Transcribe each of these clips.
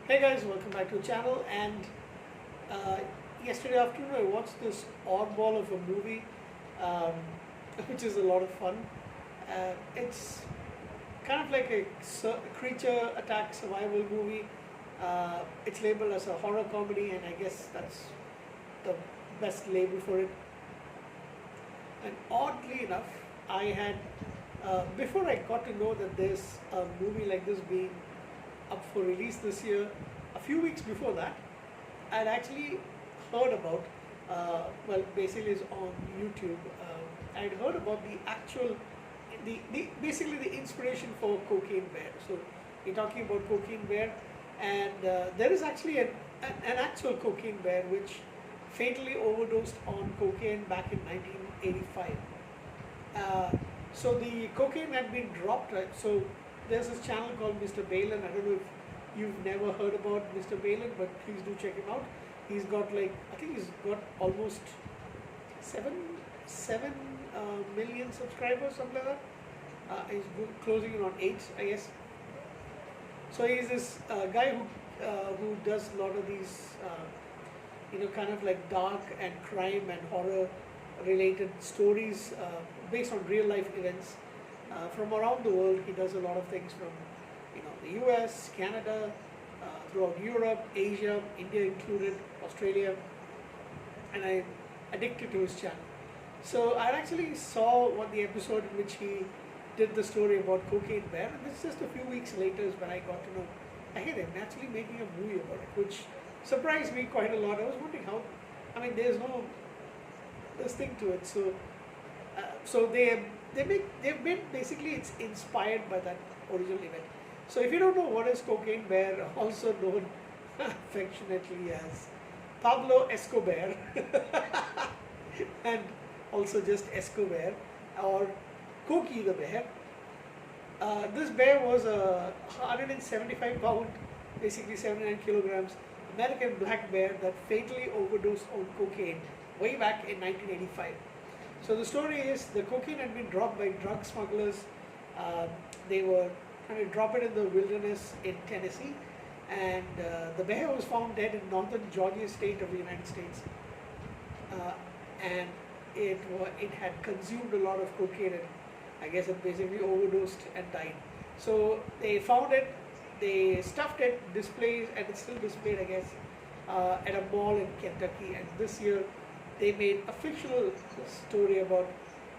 Hey guys, welcome back to the channel. And uh, yesterday afternoon, I watched this oddball of a movie, um, which is a lot of fun. It's kind of like a creature attack survival movie. It's labeled as a horror comedy, and I guess that's the best label for it. And oddly enough, I had before I got to know that there's a movie like this being up for release this year. A few weeks before that, I'd actually heard about, basically it's on YouTube. I'd heard about the actual, basically the inspiration for Cocaine Bear. So you're talking about Cocaine Bear, and there is actually an actual Cocaine Bear which fatally overdosed on cocaine back in 1985. Uh, so the cocaine had been dropped, right? So there's this channel called Mr. Balin. I don't know if you've never heard about Mr. Balin, but please do check him out. He's got I think he's got almost seven million subscribers, something like that. Closing in on 8, I guess. So he's this guy who does a lot of these, kind of like dark and crime and horror related stories based on real life events from around the world. He does a lot of things from the US, Canada, throughout Europe, Asia, India included, Australia, and I'm addicted to his channel. So I actually saw the episode in which he did the story about Cocaine Bear, and this just a few weeks later is when I got to know, hey, they're actually making a movie about it, which surprised me quite a lot. I was wondering how, there's no this thing to it. So they've been basically it's inspired by that original event. So if you don't know what is Cocaine Bear, also known affectionately as Pablo Escobar, and also just Escobar or Cokie the bear. This bear was a 175 pound, basically 79 kilograms, American black bear that fatally overdosed on cocaine way back in 1985. So the story is the cocaine had been dropped by drug smugglers. They were trying to drop it in the wilderness in Tennessee, and the bear was found dead in northern Georgia state of the United States. And it had consumed a lot of cocaine, and I guess it basically overdosed and died. So they found it, they stuffed it, displayed, and it's still displayed, I guess, at a mall in Kentucky. And this year they made a fictional story about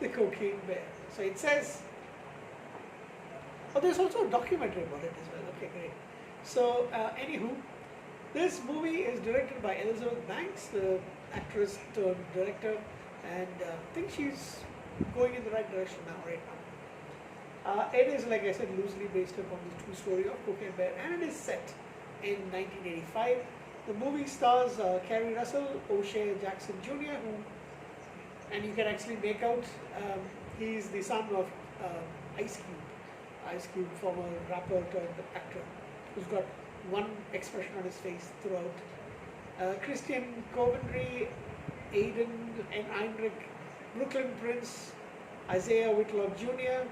the cocaine bear. So it says, oh, there's also a documentary about it as well. Okay, great. So, anywho, this movie is directed by Elizabeth Banks, the actress turned director, and I think she's going in the right direction right now. It is, like I said, loosely based upon the true story of Cocaine Bear, and it is set in 1985. The movie stars Kerry Russell, O'Shea Jackson Jr., and you can actually make out he's the son of Ice Cube. Ice Cube, former rapper turned actor, who's got one expression on his face throughout. Christian Coventry, Aiden and Heinrich, Brooklyn Prince, Isaiah Whitlock Jr.,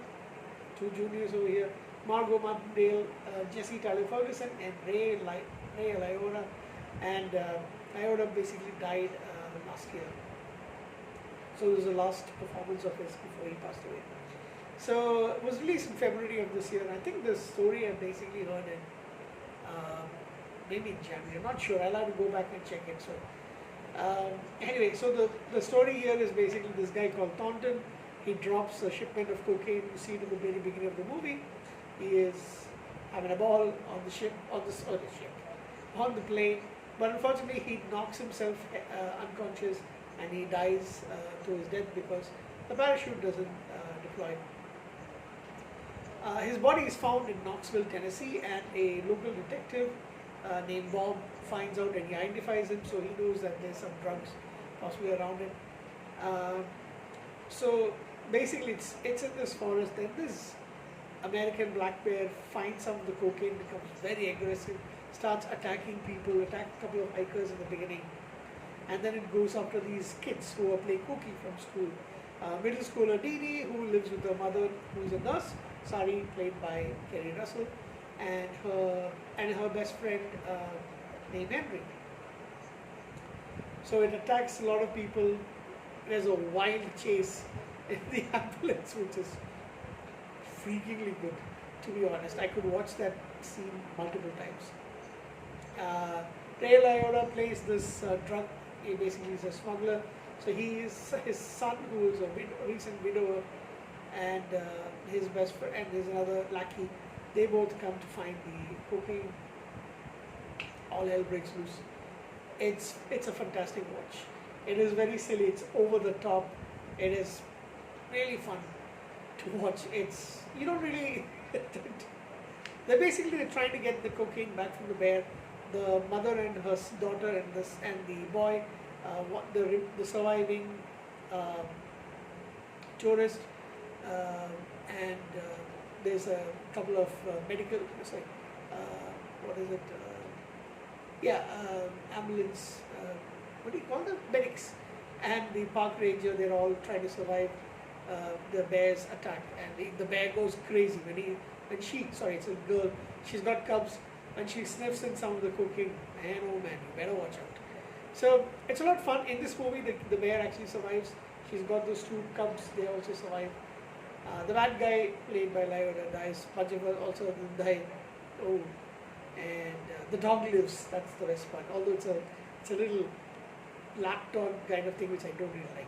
two juniors over here, Margot Martindale, Jesse Tyler Ferguson, and Ray Liotta. And Liotta basically died last year. So it was the last performance of his before he passed away. So it was released in February of this year, and I think the story I basically heard in maybe in January. I'm not sure. I'll have to go back and check it. So anyway, so the story here is basically this guy called Thornton. He drops a shipment of cocaine. You see it in the very beginning of the movie. He is having a ball on the ship, on the plane, but unfortunately he knocks himself unconscious and he dies to his death because the parachute doesn't deploy. His body is found in Knoxville, Tennessee, and a local detective named Bob finds out and he identifies him, so he knows that there's some drugs possibly around him. So basically, it's in this forest. Then this American black bear finds some of the cocaine, becomes very aggressive, starts attacking people, attack a couple of hikers in the beginning, and then it goes after these kids who are playing hooky from school. Middle schooler Dee Dee, who lives with her mother, who is a nurse, Sari, played by Kerry Russell, and her best friend named Henry. So it attacks a lot of people. There's a wild chase in the ambulance, which is freakingly good. To be honest, I could watch that scene multiple times. Ray Liotta plays this drug. He basically is a smuggler. So he is his son, who is a recent widower, and his best friend, and there's another lackey. They both come to find the cocaine. All hell breaks loose. It's a fantastic watch. It is very silly. It's over the top. It is really fun to watch. It's you don't really. They're trying to get the cocaine back from the bear. The mother and her daughter and the boy, the surviving um tourist, and there's a couple of medical. It's like what is it? Ambulance. What do you call them? Medics, and the park ranger. They're all trying to survive the bear's attack, and the bear goes crazy it's a girl. She's got cubs, and she sniffs in some of the cocaine. Man, oh man, you better watch out. So it's a lot of fun. In this movie, the bear actually survives. She's got those two cubs. They also survive. The bad guy, played by Liotta, dies. Panchaval also died. Oh, and the dog lives. That's the best part. Although it's a little lapdog kind of thing, which I don't really like.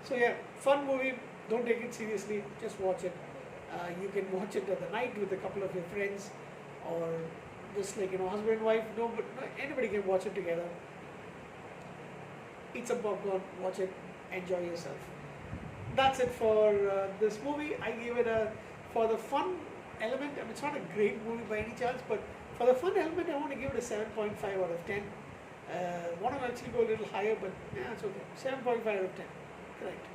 So yeah, fun movie. Don't take it seriously. Just watch it. You can watch it at the night with a couple of your friends, or just like husband and wife. No, but anybody can watch it together. Eat some popcorn, watch it, enjoy yourself. That's it for this movie. I give it for the fun element. I mean, it's not a great movie by any chance, but for the fun element, I want to give it a 7.5 out of 10. Want to actually go a little higher, but yeah, it's okay. 7.5 out of 10. Correct.